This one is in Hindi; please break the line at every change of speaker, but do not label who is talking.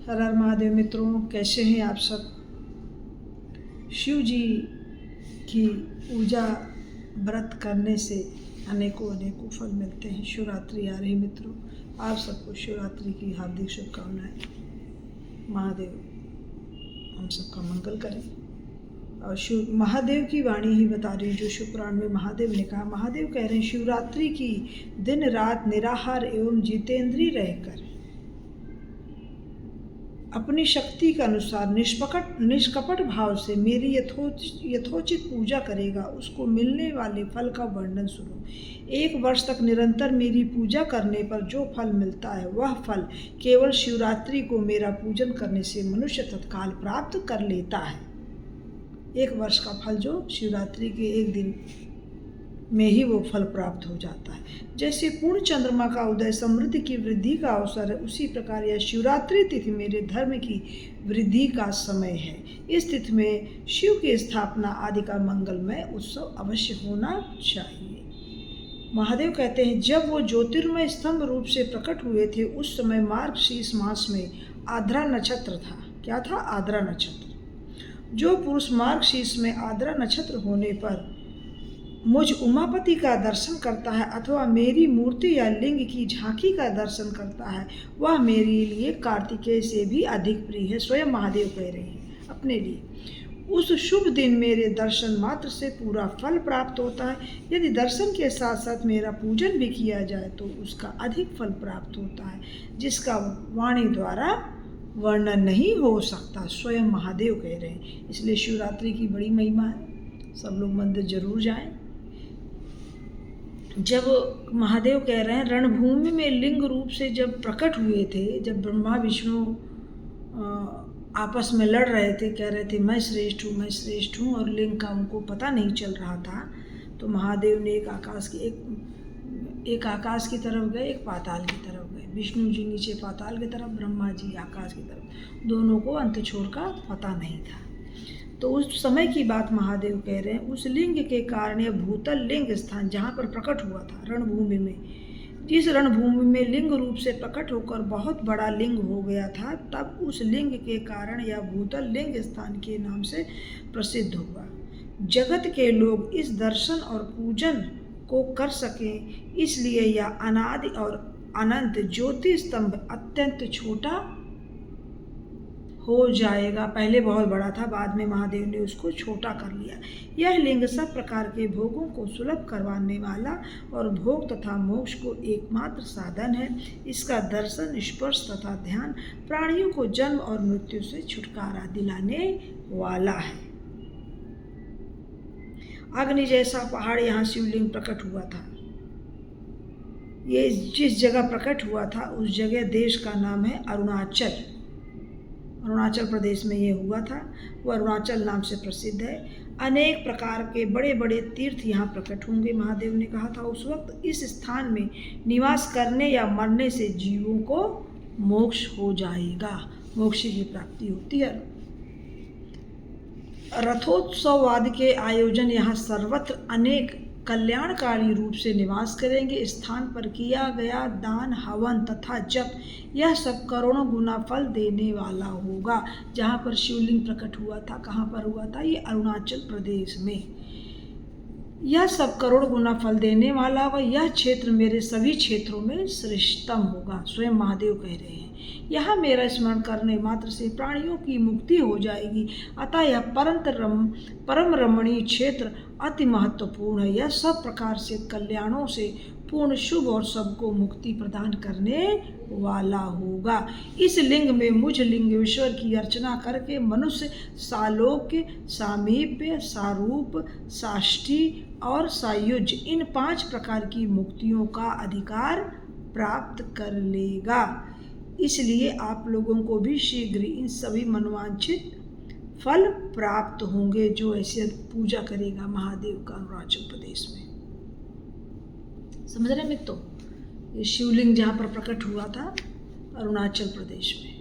हर हर महादेव मित्रों, कैसे हैं आप सब। शिव जी की पूजा व्रत करने से अनेकों अनेकों फल मिलते हैं। शिवरात्रि आ रही मित्रों, आप सबको शिवरात्रि की हार्दिक शुभकामनाएं। महादेव हम सबका मंगल करें। और शिव महादेव की वाणी ही बता रही, जो शिव पुराण में महादेव ने कहा। महादेव कह रहे हैं, शिवरात्रि की दिन रात निराहार एवं जितेंद्रीय रहकर अपनी शक्ति के अनुसार निष्कपट भाव से मेरी यथोचित पूजा करेगा, उसको मिलने वाले फल का वर्णन सुनो। 1 वर्ष तक निरंतर मेरी पूजा करने पर जो फल मिलता है, वह फल केवल शिवरात्रि को मेरा पूजन करने से मनुष्य तत्काल प्राप्त कर लेता है। 1 वर्ष का फल जो शिवरात्रि के एक दिन में ही वो फल प्राप्त हो जाता है। जैसे पूर्ण चंद्रमा का उदय समृद्धि की वृद्धि का अवसर है, उसी प्रकार यह शिवरात्रि तिथि मेरे धर्म की वृद्धि का समय है। इस तिथि में शिव की स्थापना आदि का मंगलमय उत्सव अवश्य होना चाहिए। महादेव कहते हैं, जब वो ज्योतिर्मय स्तंभ रूप से प्रकट हुए थे, उस समय मार्गशीर्ष मास में आर्द्रा नक्षत्र था। क्या था? आर्द्रा नक्षत्र। जो पुरुष मार्गशीर्ष में आर्द्रा नक्षत्र होने पर मुझ उमापति का दर्शन करता है अथवा मेरी मूर्ति या लिंग की झांकी का दर्शन करता है, वह मेरे लिए कार्तिकेय से भी अधिक प्रिय है। स्वयं महादेव कह रहे हैं अपने लिए। उस शुभ दिन मेरे दर्शन मात्र से पूरा फल प्राप्त होता है। यदि दर्शन के साथ साथ मेरा पूजन भी किया जाए तो उसका अधिक फल प्राप्त होता है, जिसका वाणी द्वारा वर्णन नहीं हो सकता। स्वयं महादेव कह रहे हैं। इसलिए शिवरात्रि की बड़ी महिमा है। सब लोग मंदिर जरूर जाएं। जब महादेव कह रहे हैं, रणभूमि में लिंग रूप से जब प्रकट हुए थे, जब ब्रह्मा विष्णु आपस में लड़ रहे थे, कह रहे थे मैं श्रेष्ठ हूँ, मैं श्रेष्ठ हूँ, और लिंग का उनको पता नहीं चल रहा था, तो महादेव ने एक आकाश की तरफ गए, एक पाताल की तरफ गए। विष्णु जी नीचे पाताल की तरफ, ब्रह्मा जी आकाश की तरफ। दोनों को अंत छोर का पता नहीं था। तो उस समय की बात महादेव कह रहे हैं। उस लिंग के कारण यह भूतल लिंग स्थान जहाँ पर प्रकट हुआ था, रणभूमि में, जिस रणभूमि में लिंग रूप से प्रकट होकर बहुत बड़ा लिंग हो गया था, तब उस लिंग के कारण यह भूतल लिंग स्थान के नाम से प्रसिद्ध हुआ। जगत के लोग इस दर्शन और पूजन को कर सकें, इसलिए यह अनादि और अनंत ज्योति स्तंभ अत्यंत छोटा हो जाएगा। पहले बहुत बड़ा था, बाद में महादेव ने उसको छोटा कर लिया। यह लिंग सब प्रकार के भोगों को सुलभ करवाने वाला और भोग तथा मोक्ष को एकमात्र साधन है। इसका दर्शन, स्पर्श तथा ध्यान प्राणियों को जन्म और मृत्यु से छुटकारा दिलाने वाला है। अग्नि जैसा पहाड़ यहाँ शिवलिंग प्रकट हुआ था। ये जिस जगह प्रकट हुआ था, उस जगह देश का नाम है अरुणाचल। अरुणाचल प्रदेश में ये हुआ था। वो अरुणाचल नाम से प्रसिद्ध है। अनेक प्रकार के बड़े बड़े तीर्थ यहाँ प्रकट होंगे। महादेव ने कहा था, उस वक्त इस स्थान में निवास करने या मरने से जीवों को मोक्ष हो जाएगा, मोक्ष की प्राप्ति होती है। रथोत्सव आदि के आयोजन यहाँ सर्वत्र अनेक कल्याणकारी रूप से निवास करेंगे। स्थान पर किया गया दान, हवन तथा जप, यह सब करोड़ों गुना फल देने वाला होगा। जहाँ पर शिवलिंग प्रकट हुआ था, कहाँ पर हुआ था? ये अरुणाचल प्रदेश में। यह सब करोड़ गुना फल देने वाला होगा। यह क्षेत्र मेरे सभी क्षेत्रों में श्रेष्ठतम होगा। स्वयं महादेव कह रहे हैं। यहाँ मेरा स्मरण करने मात्र से प्राणियों की मुक्ति हो जाएगी। अतः यह परम रमणीय क्षेत्र अति महत्वपूर्ण है। यह सब प्रकार से कल्याणों से पूर्ण, शुभ और सबको मुक्ति प्रदान करने वाला होगा। इस लिंग में मुझ लिंगेश्वर की अर्चना करके मनुष्य सालोक्य, सामीप्य, सारूप, साष्टी और सायुज, इन 5 प्रकार की मुक्तियों का अधिकार प्राप्त कर लेगा। इसलिए आप लोगों को भी शीघ्र इन सभी मनोवांछित फल प्राप्त होंगे, जो ऐसे पूजा करेगा महादेव का अरुणाचल प्रदेश में। समझ रहे मित्रों? ये शिवलिंग जहाँ पर प्रकट हुआ था अरुणाचल प्रदेश में।